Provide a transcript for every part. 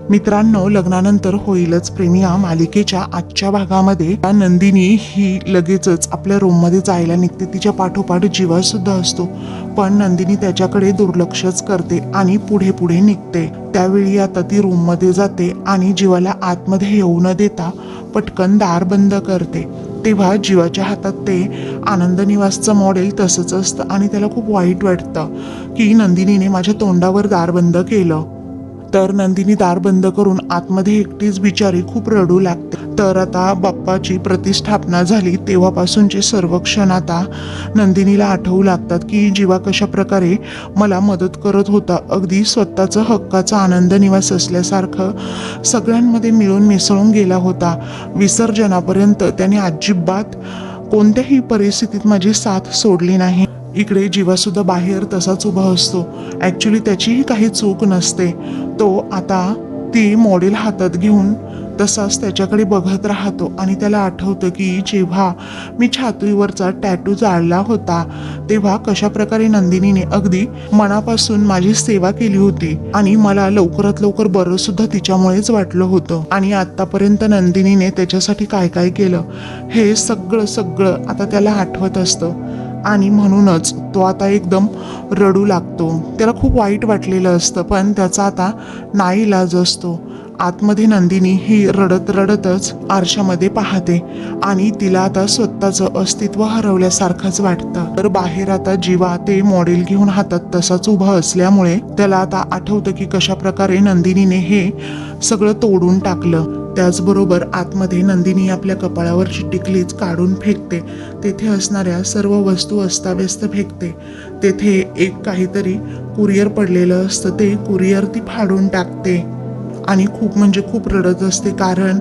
मित्रांनो, लग्नानंतर होईलच प्रेम या मालिकेच्या आजच्या भागामध्ये नंदिनी ही लगेचच आपल्या रूममध्ये जायला निघते. तिच्या पाठोपाठ जीवा सुद्धा असतो, पण नंदिनी त्याच्याकडे दुर्लक्षच करते आणि पुढे पुढे निघते. त्यावेळी आता ती रूममध्ये जाते आणि जीवाला आतमध्ये येऊ न देता पटकन दार बंद करते. तेव्हा जीवाच्या हातात ते आनंद निवासचं मॉडेल तसंच असतं आणि त्याला खूप वाईट वाटतं की नंदिनीने माझ्या तोंडावर दार बंद केलं. तर नंदिनी दार बंद करून आतमध्ये एकटीच बिचारी खूप रडू लागते. तर आता बाप्पाची प्रतिष्ठापना झाली तेव्हापासूनचे सर्व क्षण आता नंदिनीला आठवू लागतात की जीवा कशा प्रकारे मला मदत करत होता. अगदी स्वतःचं हक्काचा आनंद निवास असल्यासारखं सगळ्यांमध्ये मिळून मिसळून गेला होता. विसर्जनापर्यंत त्याने अजिबात कोणत्याही परिस्थितीत माझी साथ सोडली नाही. इकडे जीवा सुद्धा बाहेर तसाच उभा असतो. ॲक्च्युली त्याचीही काही चूक नसते. तो आता ती मॉडेल हातात घेऊन तसाच त्याच्याकडे बघत राहतो आणि त्याला आठवतं की जेव्हा मी छातीवरचा टॅटू जाळला होता तेव्हा कशा प्रकारे नंदिनीने अगदी मनापासून माझी सेवा केली होती आणि मला लवकरात लवकर बरं सुद्धा तिच्यामुळेच वाटलं होतं. आणि आतापर्यंत नंदिनीने त्याच्यासाठी काय काय केलं हे सगळं आता त्याला आठवत असतं आणि म्हणूनच तो आता एकदम रडू लागतो. त्याला खूप वाईट वाटलेलं असतं, पण त्याचा आता नाईलाज असतो. आतमध्ये नंदिनी ही रडत रडतच आरशामध्ये पाहते आणि तिला आता स्वतःचं अस्तित्व हरवल्यासारखंच वाटतं. तर बाहेर आता जीवा ते मॉडेल घेऊन हातात तसाच उभा असल्यामुळे त्याला आता आठवतं की कशा प्रकारे नंदिनीने हे सगळं तोडून टाकलं. त्याचबरोबर आतमध्ये नंदिनी आपल्या कपाळावरची टिकलीच काढून फेकते. तेथे असणाऱ्या सर्व वस्तू अस्ताव्यस्त फेकते. तेथे एक काहीतरी कुरिअर पडलेलं असतं, ते कुरिअर ती फाडून टाकते आणि खूप रडत असते. कारण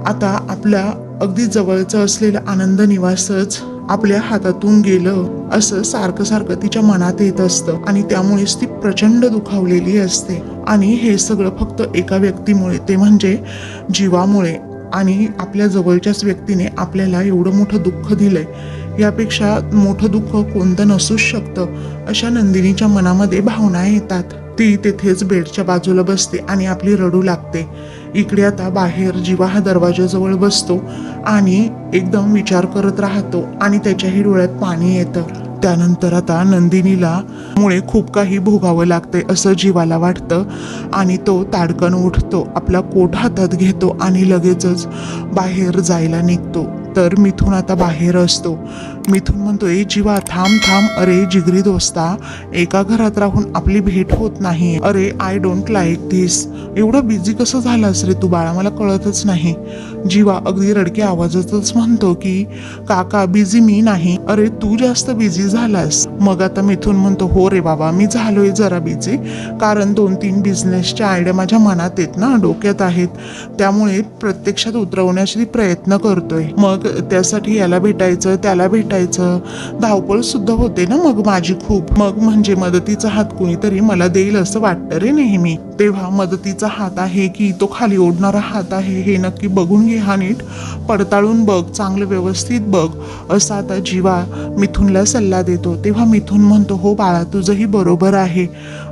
आता आपल्या अगदी जवळचं असलेलं आनंद निवासच आपल्या हातातून गेलं असं सारखं तिच्या मनात येत असतं आणि त्यामुळेच ती प्रचंड दुखावलेली असते. आणि हे सगळं फक्त एका व्यक्तीमुळे, ते म्हणजे जीवामुळे. आणि आपल्या जवळच्याच व्यक्तीने आपल्याला एवढं मोठं दुःख दिलंय, यापेक्षा मोठं दुःख कोणतं नसूच शकतं अशा नंदिनीच्या मनामध्ये भावना येतात. ती तेथेच बेडच्या बाजूला बसते आणि आपली रडू लागते. इकडे आता बाहेर जीवा हा दरवाजाजवळ बसतो आणि एकदम विचार करत राहतो आणि त्याच्याही डोळ्यात पाणी येतं. त्यानंतर आता नंदिनीला मुळे खूप काही भोगावं लागते असं जीवाला वाटतं आणि तो ताडकन उठतो, आपला कोट हातात घेतो आणि लगेचच बाहेर जायला निघतो. तर मिथून आता बाहेर असतो. मिथून म्हणतो, ए जीवा थांब. अरे जिगरी दोस्ता, एका घरात राहून आपली भेट होत नाही. अरे आय डोंट लाईक धिस. एवढं बिझी कसं झालास रे तू बाळा, मला कळतच नाही. जीवा अगदी रडक्या आवाजातच म्हणतो की काका बिझी मी नाही, अरे तू जास्त बिझी झालास. मग आता मिथून म्हणतो, हो रे बाबा मी झालोय जरा बिझी, कारण 2-3 बिझनेसच्या आयडिया माझ्या मनात आहेत ना, डोक्यात आहेत, त्यामुळे प्रत्यक्षात उतरवण्यासाठी प्रयत्न करतोय. मग त्यासाठी याला भेटायचं त्याला भेटायचं, धावपळ सुद्धा होते ना मग माझी खूप. मग म्हणजे मदतीचा हात कुणीतरी मला देईल असं वाटतं रे नेहमी. तेव्हा मदतीचा हात आहे की तो खाली ओढणारा हात आहे हे नक्की बघून घे, हा नीट पडताळून बघ, चांगलं व्यवस्थित बघ, असा आता जीवा मिथूनला सल्ला देतो. तेव्हा मिथून म्हणतो, हो बाळा तुझंही बरोबर आहे.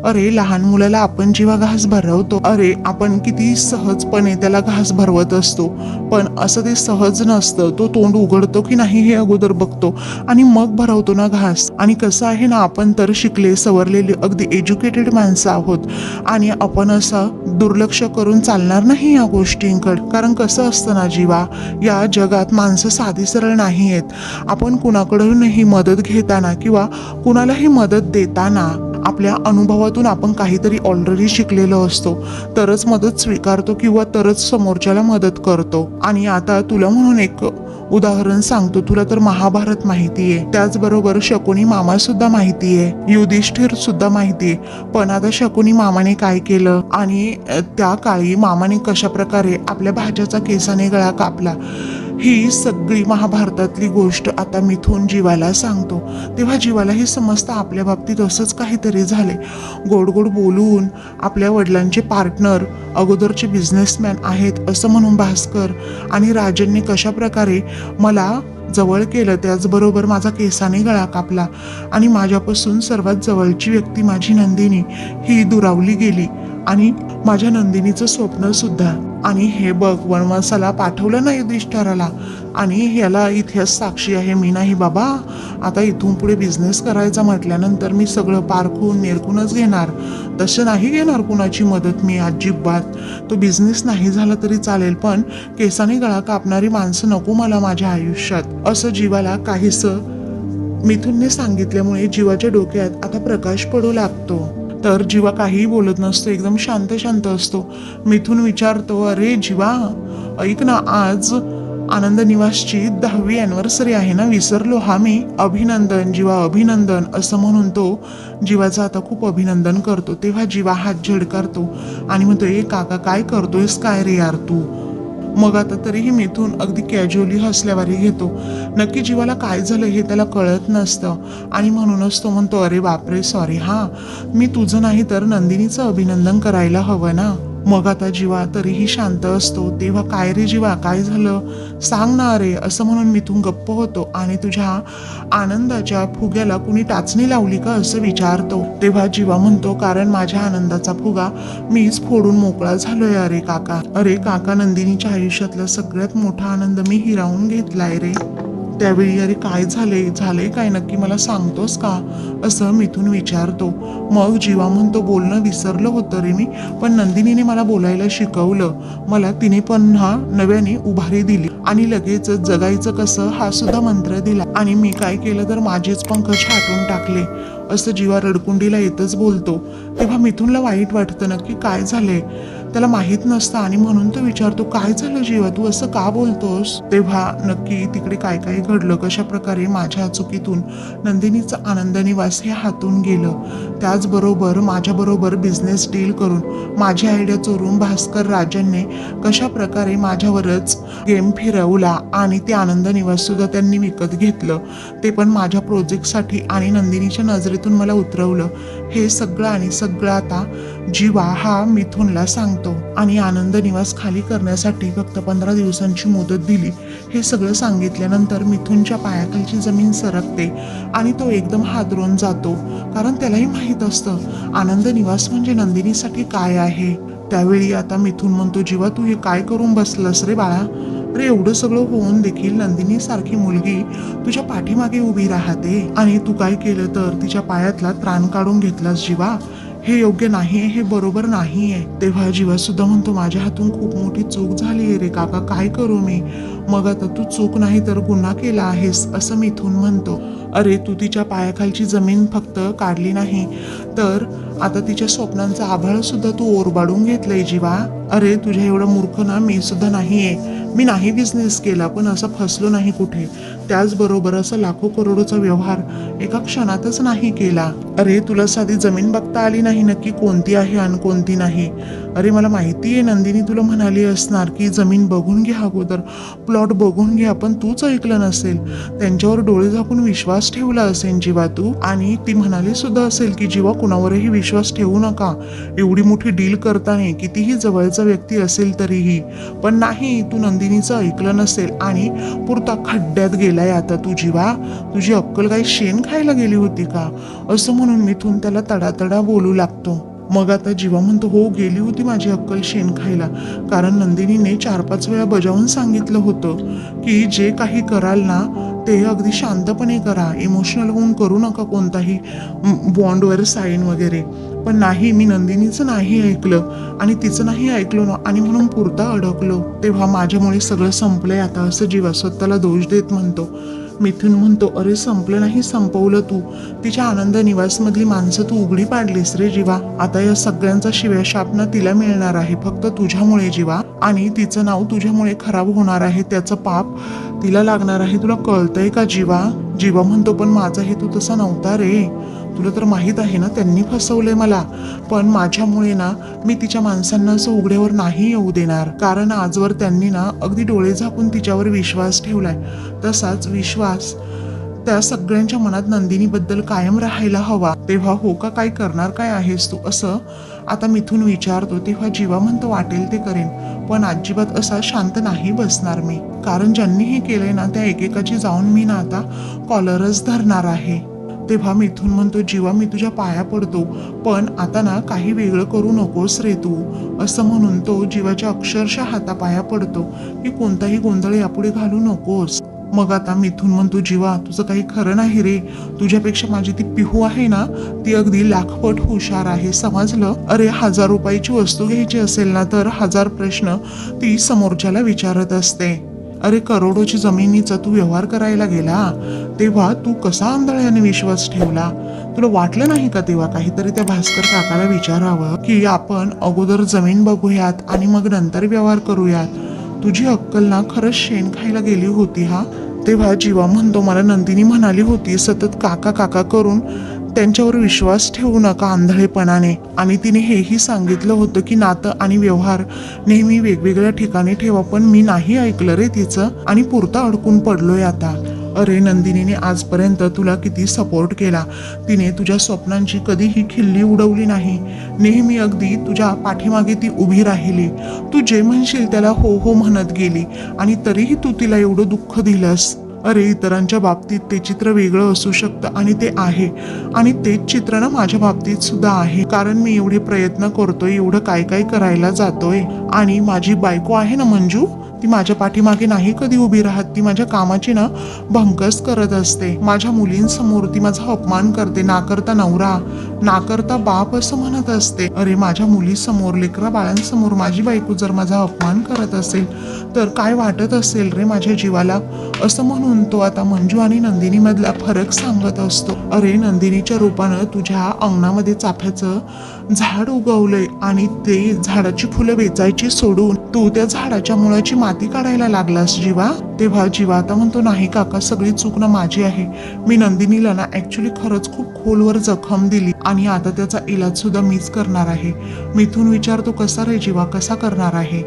अरे लहान मुलाला आपण जेव्हा घास भरवतो, अरे आपण किती सहजपणे त्याला घास भरवत असतो, पण असं ते सहज नसतं. तो तोंड उघडतो की नाही हे अगोदर बघतो आणि मग भरवतो ना घास. आणि कसं आहे ना, आपण तर शिकले सवरलेले अगदी एज्युकेटेड माणसं आहोत आणि आपण असं दुर्लक्ष करून चालणार नाही या गोष्टींकडे. कारण कसं असतं ना जीवा, या जगात माणसं साधी सरळ नाही आहेत. आपण कुणाकडूनही मदत घेताना किंवा कुणालाही मदत देताना आपल्या अनुभवातून आपण काहीतरी ऑलरेडी शिकलेलो असतो, तरच मदत स्वीकारतो किंवा तरच समोरच्याला मदत करतो. आणि आता तुला म्हणून एक उदाहरण सांगतो. तुला तर महाभारत माहितीये, त्याचबरोबर शकुनी मामा सुद्धा माहितीये, युधिष्ठिर सुद्धा माहितीये. पण आता शकुनी मामाने काय केलं आणि त्या काळी मामाने कशा प्रकारे आपल्या भाच्याचा केसाने गळा कापला, ही सगळी महाभारतातली गोष्ट आता मिथून जीवाला सांगतो. तेव्हा जीवालाही समजतं आपल्या बाबतीत असंच काहीतरी झाले. गोड बोलून आपल्या वडिलांचे पार्टनर अगोदरचे बिझनेसमॅन आहेत असं म्हणून भास्कर आणि राजनने कशा प्रकारे मला जवळ केलं, त्याचबरोबर माझा केसाने गळा कापला आणि माझ्यापासून सर्वात जवळची व्यक्ती माझी नंदिनी ही दुरावली गेली. आणि माझ्या नंदिनीचं स्वप्न सुद्धा. आणि हे बघ, वनवासाला पाठवलं ना युधिष्ठिराला, आणि ह्याला इतिहास साक्षी आहे, मी नाही बाबा. आता इथून पुढे बिझनेस करायचा म्हटल्यानंतर मी सगळं पारखून निरखूनच घेणार, तसं नाही घेणार कुणाची मदत मी अजिबात. तो बिझनेस नाही झाला तरी चालेल, पण केसाने गळा कापणारी माणसं नको मला माझ्या आयुष्यात, असं जीवाला काहीसं मिथुनने सांगितल्यामुळे जीवाच्या डोक्यात आता प्रकाश पडू लागतो. तर जीवा काहीही बोलत नसतो, एकदम शांत शांत असतो. मिथुन विचारतो, अरे जीवा ऐक ना, आज आनंद निवासची 10वी अॅनिव्हर्सरी आहे ना, विसरलो हा मी. अभिनंदन जीवा, अभिनंदन, असं म्हणून तो जीवाचं आता खूप अभिनंदन करतो. तेव्हा जीवा हात झडकारतो आणि म्हणतो, ए काका काय करतोयस काय रे यार तू. मग आता तरीही मिथून अगदी कॅज्युअली हसल्यावारी घेतो. नक्की जीवाला काय झालं हे त्याला कळत नसतं आणि म्हणूनच तो म्हणतो, अरे बापरे सॉरी हां, मी तुझं नाही तर नंदिनीचं अभिनंदन करायला हवं ना. मग आता जीवा तरीही शांत असतो. तेव्हा काय रे जीवा काय झालं सांग ना अरे, असं म्हणून मिथून गप्प होतो आणि तुझ्या आनंदाच्या फुग्याला कुणी टाचणी लावली का असं विचारतो. तेव्हा जीवा म्हणतो, कारण माझ्या आनंदाचा फुगा मीच फोडून मोकळा झालोय अरे काका. अरे काका, नंदिनीच्या आयुष्यातला सगळ्यात मोठा आनंद मी हिरावून घेतलाय रे. त्यावेळी अरे काय झाले काय नक्की मला सांगतोस का, असं मिथून विचारतो. मग जीवा म्हणतो, बोलणं विसरलं होतं रे मी, पण नंदिनीने मला बोलायला शिकवलं. मला तिने पुन्हा नव्याने उभारी दिली आणि लगेच जगायचं कसं हा सुद्धा मंत्र दिला, आणि मी काय केलं तर माझेच पंख छाटून टाकले, असं जीवा रडकुंडीला येतच बोलतो. तेव्हा मिथूनला वाईट वाटतं, नक्की काय झालंय त्याला माहीत नसतं आणि म्हणून तो विचारतो, काय झालं जीवा तू असं का बोलतोस. तेव्हा नक्की तिकडे काय काय घडलं, कशा प्रकारे माझ्या चुकीतून नंदिनीचं आनंद निवास हे हातून गेलं, त्याचबरोबर माझ्याबरोबर बिझनेस डील करून माझी आयडिया चोरून भास्कर राजांनी कशा प्रकारे माझ्यावरच गेम फिरवला आणि ते आनंद निवास सुद्धा त्यांनी विकत घेतलं, ते पण माझ्या प्रोजेक्टसाठी, आणि नंदिनीच्या नजरेतून मला उतरवलं. हे सगळं आणि सगळं आता जीवा हा मिथुनला सांगतो आणि आनंद निवास खाली करण्यासाठी फक्त 15 दिवसांची मुदत दिली. हे सगळं सांगितल्यानंतर मिथुनच्या पायाखालची जमीन सरकते आणि तो एकदम हादरून जातो, कारण त्यालाही माहीत असतं आनंद निवास म्हणजे नंदिनीसाठी काय आहे. त्यावेळी आता मिथुन म्हणतो, जीवा तू हे काय करून बसलंस रे बाळा. अरे एवढं सगळं होऊन देखील नंदिनी सारखी मुलगी तुझ्या पाठीमागे उभी राहते आणि तू काय केलं तर तिच्या पायातला त्राण काढून घेतलास जीवा. हे योग्य नाहीये, हे बरोबर नाहीये. तेव्हा जीवा सुद्धा म्हणतो, माझ्या हातून खूप मोठी चूक झाली रे काका, काय करू मी. मग आता तू चूक नाही तर गुन्हा केला आहेस, असं मिथून म्हणतो. अरे तू तिच्या पायाखालची जमीन फक्त काढली नाही तर आता तिच्या स्वप्नांचं आभाळ सुद्धा तू ओरबाडून घेतलंय जीवा. अरे तुझ्या एवढं मूर्ख ना मी सुद्धा नाहीये. मी नाही बिझनेस केला पण असं फसलो नाही कुठे, त्याचबरोबर असं लाखो करोडोचा व्यवहार एका क्षणातच नाही केला. अरे तुला साधी जमीन बघता आली नाही नक्की कोणती आहे आणि कोणती नाही. अरे मला माहिती आहे नंदिनी तुला म्हणाली असणार की जमीन बघून घ्या अगोदर, प्लॉट बघून घ्या, पण तूच ऐकलं नसेल. त्यांच्यावर डोळे झाकून विश्वास ठेवला असेल जीवा तू, आणि ती म्हणाली सुद्धा असेल की जीवा कुणावरही विश्वास ठेवू नका, एवढी मोठी डील करताना कितीही जवळचा व्यक्ती असेल तरीही. पण नाही, तू नंदिनीचं ऐकलं नसेल आणि पुरता खड्ड्यात गेलाय आता तू जीवा. तुझी अक्कल काही शेण खायला गेली होती का, असं म्हणून मिथून त्याला तडातडा बोलू लागतो. मग आता जीवा म्हणतो, हो गेली होती माझी अक्कल शेण खायला, कारण नंदिनीने 4-5 वेळा बजावून सांगितलं होतं की जे काही कराल ना ते अगदी शांतपणे करा, इमोशनल होऊन करू नका कोणताही बॉन्डवर साईन वगैरे. पण नाही, मी नंदिनीचं नाही ऐकलं आणि तिचं नाही ऐकलो ना, आणि म्हणून पुरता अडकलो. तेव्हा माझ्यामुळे सगळं संपलंय आता, असं जीवा स्वतःला दोष देत म्हणतो. मिथून म्हणतो, अरे संपलं नाही, संपवलं तू. तिच्या आनंद निवासमधली माणसं तू उघडी पाडलीस रे जीवा. आता या सगळ्यांचा शिव्याशाप ना तिला मिळणार आहे फक्त तुझ्यामुळे जीवा, आणि तिचं नाव तुझ्यामुळे खराब होणार आहे, त्याचं पाप तिला लागणार आहे. तुला कळतंय का जीवा. जीवा म्हणतो, पण माझा हेतू तसा नव्हता रे, तुला तर माहीत आहे ना त्यांनी फसवलंय मला, पण माझ्यामुळे ना मी तिच्या माणसांना असं उघड्यावर नाही येऊ देणार, कारण आजवर त्यांनी ना अगदी डोळे झाकून तिच्यावर विश्वास ठेवलाय. तसाच विश्वास त्या सगळ्यांच्या मनात नंदिनीबद्दल कायम राहायला हवा. तेव्हा हो का, काय करणार काय आहेस तू, असं आता मिथून विचारतो. तेव्हा जीवा म्हणतो, वाटेल ते करेन, पण अजिबात असा शांत नाही बसणार मी, कारण ज्यांनी हे केलंय ना त्या एकेकाची जाऊन मी ना आता कॉलरच धरणार आहे. तेव्हा मिथून म्हणतो, जीवा मी तुझ्या पाया पडतो, पण आता ना काही वेगळं करू नकोस रे तू. असं म्हणून तो जीवाच्या अक्षरशः हातापाया पडतो की कोणताही गोंधळ यापुढे घालू नकोस. मग आता मिथून म्हणतो, जीवा तुझं काही खरं नाही रे, तुझ्यापेक्षा माझी ती पिहू आहे ना, ती अगदी लाखपट हुशार आहे, समजलं. अरे 1000 रुपयाची वस्तू घ्यायची असेल ना तर 1000 प्रश्न ती समोरच्याला विचारत असते. अरे करोडोची जमिनीचा तू व्यवहार करायला गेला तेव्हा तू कसा आंधळ्याने विश्वास ठेवला? तुला वाटलं नाही का तेव्हा काहीतरी त्या भास्कर काकाला विचारावं की आपण अगोदर जमीन बघूयात आणि मग नंतर व्यवहार करूयात? तुझी अक्कल ना खरंच शेण खायला गेली होती हा. तेव्हा जीवा म्हणतो, मला नंदिनी म्हणाली होती सतत काका काका करून त्यांच्यावर विश्वास ठेवू नका आंधळेपणाने, आणि तिने हेही सांगितलं होतं की नातं आणि व्यवहार नेहमी वेगवेगळ्या ठिकाणी ठेवा, पण मी नाही ऐकलं रे तिचं आणि पुरता अडकून पडलोय आता. अरे नंदिनीने आजपर्यंत तुला किती सपोर्ट केला, तिने तुझ्या स्वप्नांची कधीही खिल्ली उडवली नाही, नेहमी अगदी तुझ्या पाठीमागे ती उभी राहिली, तू जे म्हणशील त्याला हो हो म्हणत गेली, आणि तरीही तू तिला एवढं दुःख दिलंस. अरे इतरांच्या बाबतीत ते चित्र वेगळं असू शकतं आणि ते आहे, आणि तेच चित्र ना माझ्या बाबतीत सुद्धा आहे, कारण मी एवढे प्रयत्न करतोय, एवढं काय काय करायला जातोय, आणि माझी बायको आहे ना मंजू, ती माझ्या पाठीमागे नाही कधी उभी राहत, ती माझ्या कामाची ना भंकस करत असते. माझ्या मुलींसमोर ती माझा अपमान करते, ना करता नवरा ना करता बाप असं म्हणत असते. अरे माझ्या मुलीसमोर, लेकरा बाळांसमोर माझी बायको जर माझा अपमान करत असेल तर काय वाटत असेल रे माझ्या जीवाला? असं म्हणून तो आता मंजू आणि नंदिनी मधला फरक सांगत असतो. अरे नंदिनीच्या रूपानं तुझ्या अंगणामध्ये चाफ्याचं झाड उगवलंय, आणि ते झाडाची फुलं वेचायची सोडून तू त्या झाडाच्या मुळाची माती काढायला लागलास जीवा. तेव्हा जीवा आता म्हणतो, नाही काका सगळी चूक ना माझी आहे, मी नंदिनीला ना ऍक्च्युली खरंच खूप खोलवर जखम दिली, आणि आता त्याचा इलाज सुद्धा मीच करणार आहे. मिथून विचारतो, कसा रे जीवा, कसा करणार आहे?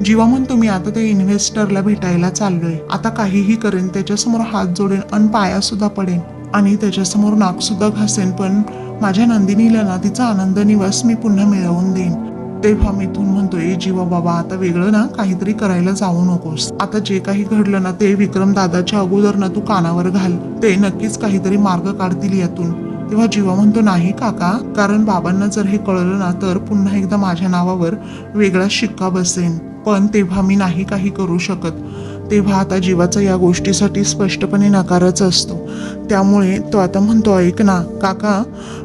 जीवा म्हणतो, मी आता त्या इन्व्हेस्टरला भेटायला चाललोय, आता काहीही करेन, त्याच्यासमोर हात जोडेन आणि पाया सुद्धा पडेन, आणि त्याच्यासमोर नाक सुद्धा घासेन, पण माझ्या नंदिनीला ना तिचा आनंद निवास मी पुन्हा मिळवून देईन. तेव्हा मिथून म्हणतो, ए जीवा बाबा आता वेगळं ना काहीतरी करायला जाऊ नकोस, आता जे काही घडलं ना ते विक्रम दादाच्या अगोदर ना तू कानावर घाल, ते नक्कीच काहीतरी मार्ग काढतील यातून. तेव्हा जीवा म्हणतो, नाही काका, कारण बाबांना जर हे कळलं ना तर पुन्हा एकदा माझ्या नावावर वेगळा शिक्का बसेन, पण तेव्हा मी नाही काही करू शकत. तेव्हा आता जीवाचा या गोष्टीसाठी स्पष्टपणे नकारच असतो. त्यामुळे तो आता म्हणतो, ऐक ना काका,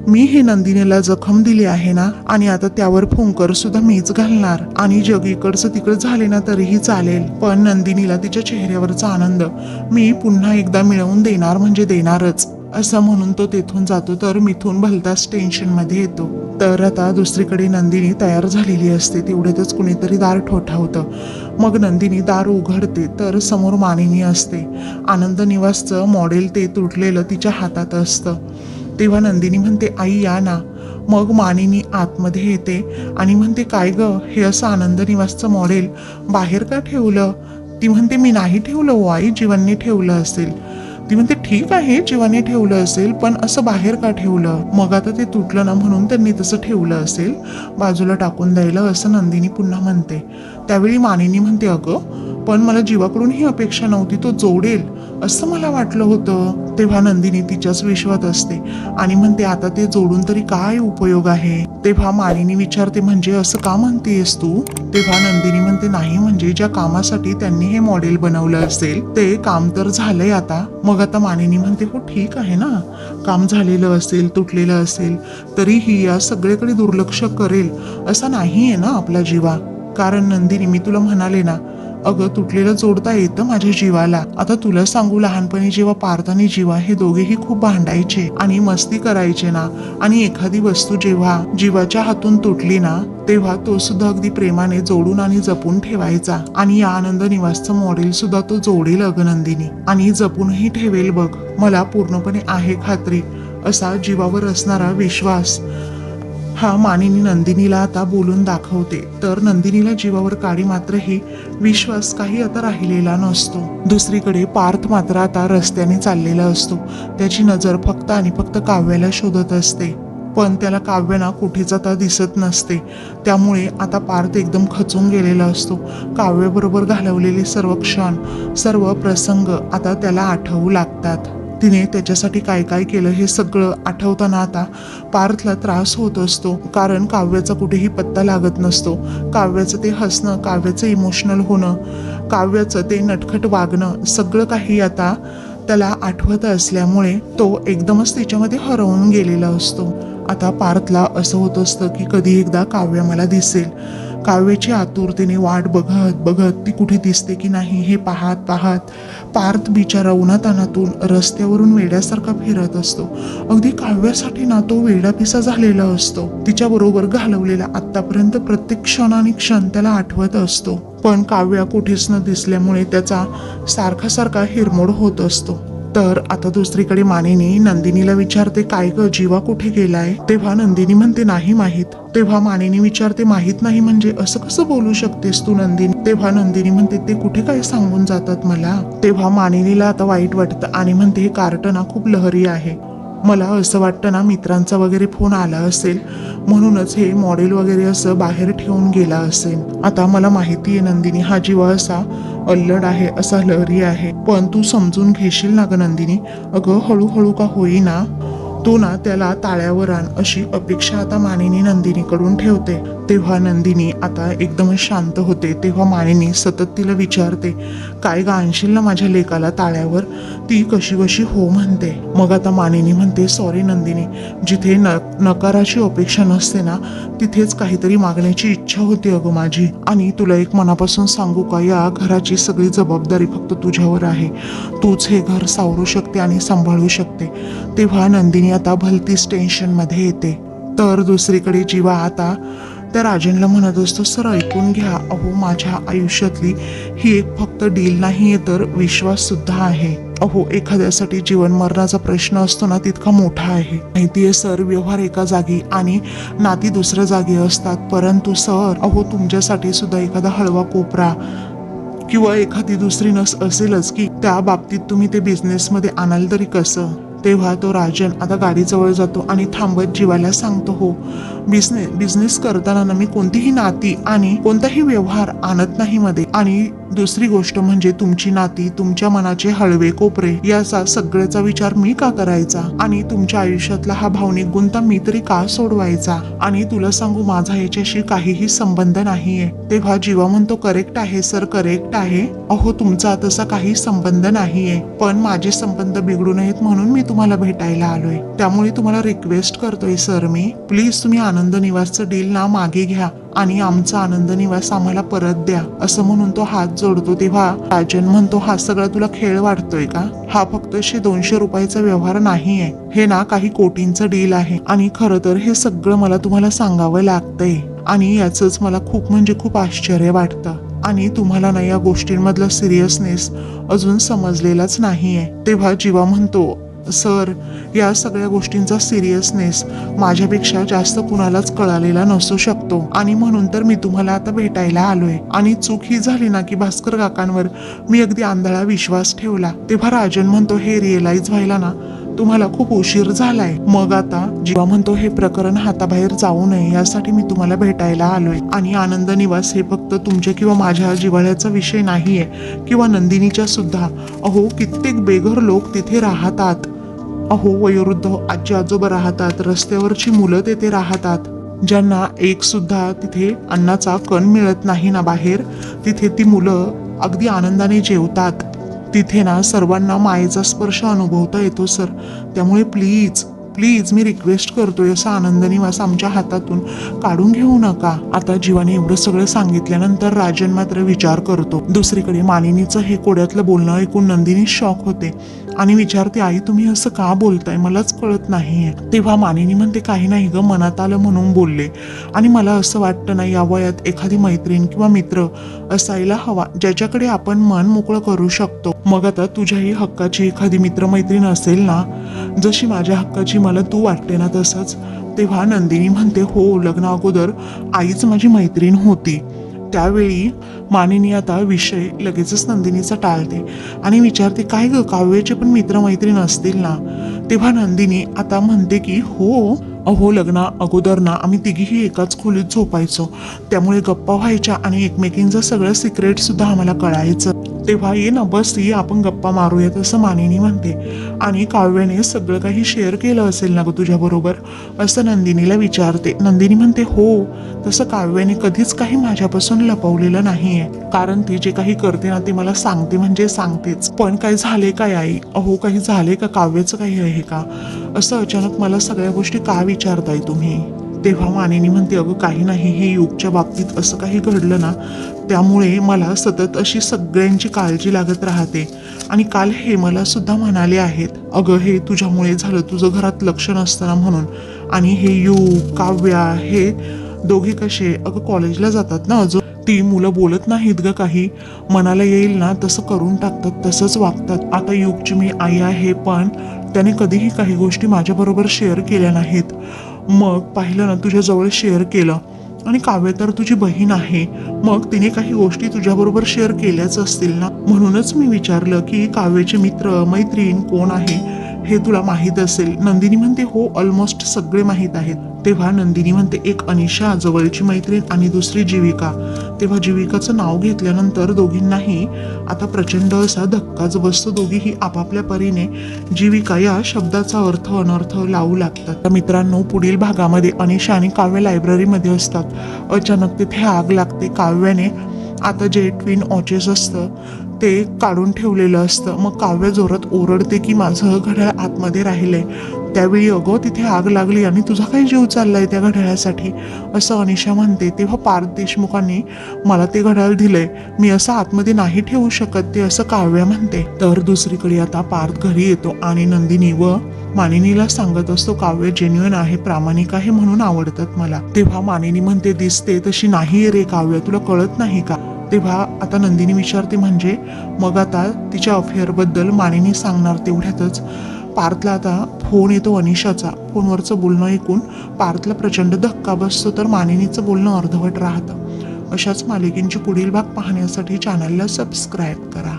मी हे नंदिनीला जखम दिली आहे ना, आणि आता त्यावर फुंकर सुद्धा मीच घालणार, आणि जग इकडचं तिकडं झाले ना तरीही चालेल, पण नंदिनीला तिच्या चेहऱ्यावरचा आनंद मी पुन्हा एकदा मिळवून देणार म्हणजे देणारच. असं म्हणून तो तेथून जातो, तर मिथून भलताच टेन्शनमध्ये येतो. तर आता दुसरीकडे नंदिनी तयार झालेली असते, तेवढ्यातच कुणीतरी दार ठोठावतं. मग नंदिनी दार उघडते तर समोर मानिनी असते. आनंद निवासचं मॉडेल ते तुटलेलं तिच्या हातात असतं. तेव्हा नंदिनी म्हणते, आई या ना. मग मानिनी आतमध्ये येते आणि म्हणते, काय ग, हे असं आनंद निवासचं मॉडेल बाहेर का ठेवलं? ती म्हणते, मी नाही ठेवलं हो आई, जीवनने ठेवलं असेल. ती म्हणते, ठीक आहे जीवाने ठेवलं असेल, पण असं बाहेर का ठेवलं? मग आता ते तुटलं ना म्हणून त्यांनी तसं ठेवलं असेल, बाजूला टाकून द्यायला, असं नंदिनी पुन्हा म्हणते. त्यावेळी मानिनी म्हणते, अगं पण मला जीवाकडून ही अपेक्षा नव्हती, तो जोडेल असं मला वाटलं होतं. तेव्हा नंदिनी तिच्याच विश्वात असते आणि म्हणते, आता ते जोडून तरी काय उपयोग आहे? तेव्हा मानिनी विचारते, म्हणजे असं का म्हणतेस तू? तेव्हा नंदिनी म्हणते, नाही म्हणजे ज्या कामासाठी त्यांनी हे मॉडेल बनवलं असेल ते काम तर झालंय आता. मग आता मानिनी म्हणते, हो ठीक आहे ना, काम झालेलं असेल, तुटलेलं असेल, तरीही या सगळीकडे दुर्लक्ष करेल असा नाहीये ना आपला जीवा. कारण नंदिनी, मी तुला म्हणाले ना, अगं तुटलेलं जोडता येतं माझ्या जीवाला. आता तुला सांगू, लहानपणी जेव्हा पार्थ आणि जीवा हे दोघेही खूप भांडायचे आणि मस्ती करायचे ना, आणि एखादी वस्तू जेव्हा जीवाच्या हातून तुटली ना तेव्हा तो सुद्धा अगदी प्रेमाने जोडून आणि जपून ठेवायचा, आणि या आनंद निवासचं मॉडेल सुद्धा तो जोडेल अगं नंदिनी, आणि जपूनही ठेवेल बघ, मला पूर्णपणे आहे खात्री. असा जीवावर असणारा विश्वास हा मानिनी नंदिनीला आता बोलून दाखवते. तर नंदिनीला जीवावर काडी मात्र ही विश्वास काही आता राहिलेला नसतो. दुसरीकडे पार्थ मात्र आता रस्त्याने चाललेला असतो. त्याची नजर फक्त आणि फक्त काव्याला शोधत असते, पण त्याला काव्य कुठेच आता दिसत नसते. त्यामुळे आता पार्थ एकदम खचून गेलेला असतो. काव्याबरोबर घालवलेले सर्व क्षण, सर्व प्रसंग आता त्याला आठवू लागतात. तिने त्याच्यासाठी काय काय केलं हे सगळं आठवताना आता पार्थला त्रास होत असतो, कारण काव्याचा कुठेही पत्ता लागत नसतो. काव्याचं ते हसणं, काव्याचं इमोशनल होणं, काव्याचं ते नटखट वागणं, सगळं काही आता त्याला आठवत असल्यामुळे तो एकदमच तिच्यामध्ये हरवून गेलेला असतो. आता पार्थला असं होत असतं की कधी एकदा काव्य मला दिसेल. काव्याची आतुरतेने वाट बघत बघत ती कुठे दिसते की नाही हे पाहत पाहत पार्थ बिचारा उन्हातानातून रस्त्यावरून वेड्यासारखा फिरत असतो. अगदी काव्यासाठी ना तो वेडापिसा झालेला असतो. तिच्याबरोबर घालवलेला आतापर्यंत प्रत्येक क्षण आणि क्षण त्याला आठवत असतो. पण काव्या कुठेच न दिसल्यामुळे त्याचा सारखा सारखा हिरमोड होत असतो. तर आता दुसरीकडे मानिनी नंदिनीला विचारते, काय ग जीवा कुठे गेलाय? तेव्हा नंदिनी म्हणते नाही माहीत. तेव्हा मानिनी विचारते, माहीत नाही म्हणजे असं कसं बोलू शकतेस तू नंदिनी? तेव्हा नंदिनी म्हणते, ते कुठे काय सांगून जातात मला. तेव्हा मानिनीला आता वाईट वाटतं आणि म्हणते, हे कार्ट ना खूप लहरी आहे. मला असं वाटतं ना मित्रांचा वगैरे फोन आला असेल म्हणूनच हे मॉडेल वगैरे असं बाहेर ठेवून गेला असेल. आता मला माहिती आहे नंदिनी हा जीवा असा अल्लड आहे, असा लहरी आहे, पण तू समजून घेशील ना ग नंदिनी? अगं हळूहळू का होईना तू ना त्याला ताळ्यावर आण, अशी अपेक्षा आता मानिनी नंदिनीकडून ठेवते. तेव्हा नंदिनी आता एकदमच शांत होते. तेव्हा मानिनी सतत तिला विचारते, काय ग आणशील ना माझ्या लेकाला ताळ्यावर? ती कशी कशी हो म्हणते. मग आता मानिनी म्हणते, सॉरी नंदिनी, जिथे नकाराची अपेक्षा नसते ना तिथेच काहीतरी मागण्याची इच्छा होती अगं माझी. आणि तुला एक मनापासून सांगू का, या घराची सगळी जबाबदारी फक्त तुझ्यावर आहे. तूच हे घर सावरू शकते आणि सांभाळू शकते. तेव्हा नंदिनी आता भलतीच टेन्शन मध्ये येते. तर दुसरीकडे जीवा आता त्या राजनला म्हणत असतो, सर ऐकून घ्या, अहो माझ्या आयुष्यातली ही एक फक्त डील नाहीये तर विश्वास सुद्धा आहे. अहो एखाद्यासाठी जीवन मरणाचा प्रश्न असतो ना तितका मोठा आहे. माहितीये सर, व्यवहार एका जागी आणि नाती दुसऱ्या जागी असतात, परंतु सर अहो तुमच्यासाठी सुद्धा एखादा हळवा कोपरा किंवा एखादी दुसरी नस असेलच की त्या बाबतीत तुम्ही ते बिझनेसमध्ये आणाल तरी कसं? तेव्हा तो राजन आता गाडीजवळ जातो आणि थांबत जीवाला सांगतो, हो बिझनेस करताना ना मी कोणतीही नाती आणि कोणताही व्यवहार आणत नाही मध्ये. आणि दुसरी गोष्ट म्हणजे तुमची नाती, तुमच्या मनाचे हळवे कोपरे याचा सगळ्याचा विचार मी का करायचा? आणि तुमच्या आयुष्यातला हा भावनिक गुंता मी तरी का सोडवायचा? आणि तुला सांगू, माझा याच्याशी काहीही संबंध नाहीये. तेव्हा जीवा म्हणतो, करेक्ट आहे सर, करेक्ट आहे. अहो तुमचा तसा काही संबंध नाहीये, पण माझे संबंध बिघडू नयेत म्हणून मी तुम्हाला भेटायला आलोय. त्यामुळे तुम्हाला रिक्वेस्ट करतोय सर मी, प्लीज तुम्ही आनंद निवासचं डील ना मागे घ्या आणि आमचा आनंद निवास आम्हाला परत द्या, असं म्हणून तो हात जोडतो. तेव्हा राजन म्हणतो, हा सगळा तुला खेळ वाटतोय का? हा फक्त 100-200 रुपयाचा व्यवहार नाहीये, हे ना काही कोटींचं डील आहे. आणि खरं तर हे सगळं मला तुम्हाला सांगावं लागतंय आणि याचंच मला खूप म्हणजे खूप आश्चर्य वाटतं. आणि तुम्हाला ना या गोष्टींमधला सिरियसनेस अजून समजलेलाच नाहीये. तेव्हा जीवा म्हणतो, सर या सगळ्या गोष्टींचा सिरियसनेस माझ्यापेक्षा जास्त कुणालाच कळालेला नसू शकतो आणि म्हणून तर मी तुम्हाला आता भेटायला आलोय. आणि चूक ही झाली ना की भास्कर काकांवर मी अगदी आंधळा विश्वास ठेवला. तेव्हा राजन म्हणतो, हे रिअलाइज व्हायला ना तुम्हाला खूप उशीर झालाय. मग आता जीवा म्हणतो, हे प्रकरण हाताबाहेर जाऊ नये यासाठी मी तुम्हाला भेटायला आलोय. आणि आनंद निवास हे फक्त तुमच्या किंवा माझ्या जिव्हाळ्याचा विषय नाहीये किंवा नंदिनीच्या सुद्धा. अहो कित्येक बेघर लोक तिथे राहतात. अहो वयोवृद्ध आजी आजोबा राहतात, रस्त्यावरची मुलं तेथे राहतात, ज्यांना एक सुद्धा तिथे अन्नाचा कण मिळत नाही ना बाहेर. तिथे ती मुलं अगदी आनंदाने जेवतात. तिथे ना सर्वांना मायेचा स्पर्श अनुभवता येतो सर. त्यामुळे प्लीज प्लीज मी रिक्वेस्ट करतोय, असा आनंद निवास आमच्या हातातून काढून घेऊ नका. आता जीवाने एवढं सगळं सांगितल्यानंतर राजन मात्र विचार करतो. दुसरीकडे मानिनीचं हे कोड्यातलं बोलणं ऐकून नंदिनी शॉक होते आणि विचारते, आई तुम्ही असं का बोलताय, मलाच कळत नाहीये. तेव्हा मानिनी म्हणते, काही नाही ग, मनात आलं म्हणून बोलले. आणि मला असं वाटतं ना या वयात एखादी मैत्रीण किंवा मित्र असायला हवा ज्याच्याकडे आपण मन मोकळं करू शकतो. मग आता तुझ्याही हक्काची एखादी मित्रमैत्रीण असेल ना, जशी माझ्या हक्काची मला तू वाटते ना तसंच. तेव्हा नंदिनी म्हणते, हो लग्ना अगोदर आईच माझी मैत्रीण होती. त्यावेळी मानिनी आता विषय लगेचच नंदिनीचा टाळते आणि विचारते, काय ग काव्याचे पण मित्रमैत्रीण असतील ना? तेव्हा नंदिनी आता म्हणते की हो, अहो लग्ना अगोदर ना आम्ही तिघीही एकाच खोलीत झोपायचो, त्यामुळे गप्पा व्हायच्या आणि एकमेकींचं सगळं सिक्रेट सुद्धा आम्हाला कळायचं. तेव्हा ये ना, बस ये, आपण गप्पा मारूयात असं मानिनी म्हणते. आणि काव्याने सगळं काही शेअर केलं असेल ना ग तुझ्या बरोबर, असं नंदिनीला विचारते. नंदिनी म्हणते हो, तसं काव्याने कधीच काही माझ्यापासून लपवलेलं नाहीये, कारण ती जे काही करते ना ते मला सांगते म्हणजे सांगतेच. पण काय झाले काय आई? अहो, काही झाले का? काव्याचं काही आहे का? असं अचानक मला सगळ्या गोष्टी का विचारताय तुम्ही? तेव्हा मानिनी म्हणते, अगं काही नाही, हे युगच्या बाबतीत असं काही घडलं ना, त्यामुळे मला सतत अशी सगळ्यांची काळजी लागत राहते. आणि काल हे मला सुद्धा म्हणाले आहेत, अगं हे तुझ्यामुळे झालं, तुझं घरात लक्ष नसतं ना म्हणून. आणि हे युग, काव्या हे दोघे कसे, अगं कॉलेजला जातात ना अजून, ती मुलं बोलत नाहीत ग काही, मनाला येईल ना तसं करून टाकतात, तसंच वागतात. आता युगची मी आई आहे, पण त्याने कधीही काही गोष्टी माझ्याबरोबर शेअर केल्या नाहीत. मग पाहिलं ना, तुझ्याजवळ शेअर केलं. आणि काव्य तर तुझी बहीण आहे, मग तिने काही गोष्टी तुझ्याबरोबर शेअर केल्याच असतील ना, म्हणूनच मी विचारलं की काव्याचे मित्र मैत्रीण कोण आहे हे तुला माहीत असेल. नंदिनी म्हणते हो, ऑलमोस्ट सगळे माहीत आहेत. तेव्हा नंदिनी म्हणते, एक अनिशा जवळची मैत्रीण आणि दुसरी जीविका. तेव्हा जीविकाचं नाव घेतल्यानंतर दोघींनाही आता प्रचंड असा धक्काच बसतो. दोघीही आपापल्या परीने जीविका या शब्दाचा अर्थ अनर्थ लावू लागतात. तर मित्रांनो, पुढील भागामध्ये अनिशा आणि काव्य लायब्ररीमध्ये असतात. अचानक तिथे आग लागते. काव्याने आता जे ट्विन वॉचेस असतं ते काढून ठेवलेलं असतं. मग काव्य जोरात ओरडते की माझं घड्याळ आतमध्ये राहिलंय. त्यावेळी अगं तिथे आग लागली आणि तुझा काही जीव चाललाय त्या घड्याळासाठी, असं अनिशा म्हणते. तेव्हा पार्थ देशमुखांनी मला ते घड्याळ दिलंय, मी असं आतमध्ये नाही ठेवू शकत ते, असं काव्य म्हणते. तर दुसरीकडे आता पार्थ घरी येतो आणि नंदिनी व मानिनीला सांगत असतो, काव्य जेन्युइन आहे, प्रामाणिक आहे, म्हणून आवडतात मला. तेव्हा मानिनी म्हणते, दिसते तशी नाही रे काव्य, तुला कळत नाही का? तेव्हा आता नंदिनी विचारते, म्हणजे मग आता तिच्या अफेअरबद्दल मानिनी सांगणार. तेवढ्यातच पार्थला आता फोन येतो अनिशाचा. फोनवरचं बोलणं ऐकून पार्थला प्रचंड धक्का बसतो, तर मानिनीचं बोलणं अर्धवट राहतं. अशाच मालिकेंची पुढील भाग पाहण्यासाठी चॅनलला सबस्क्राईब करा.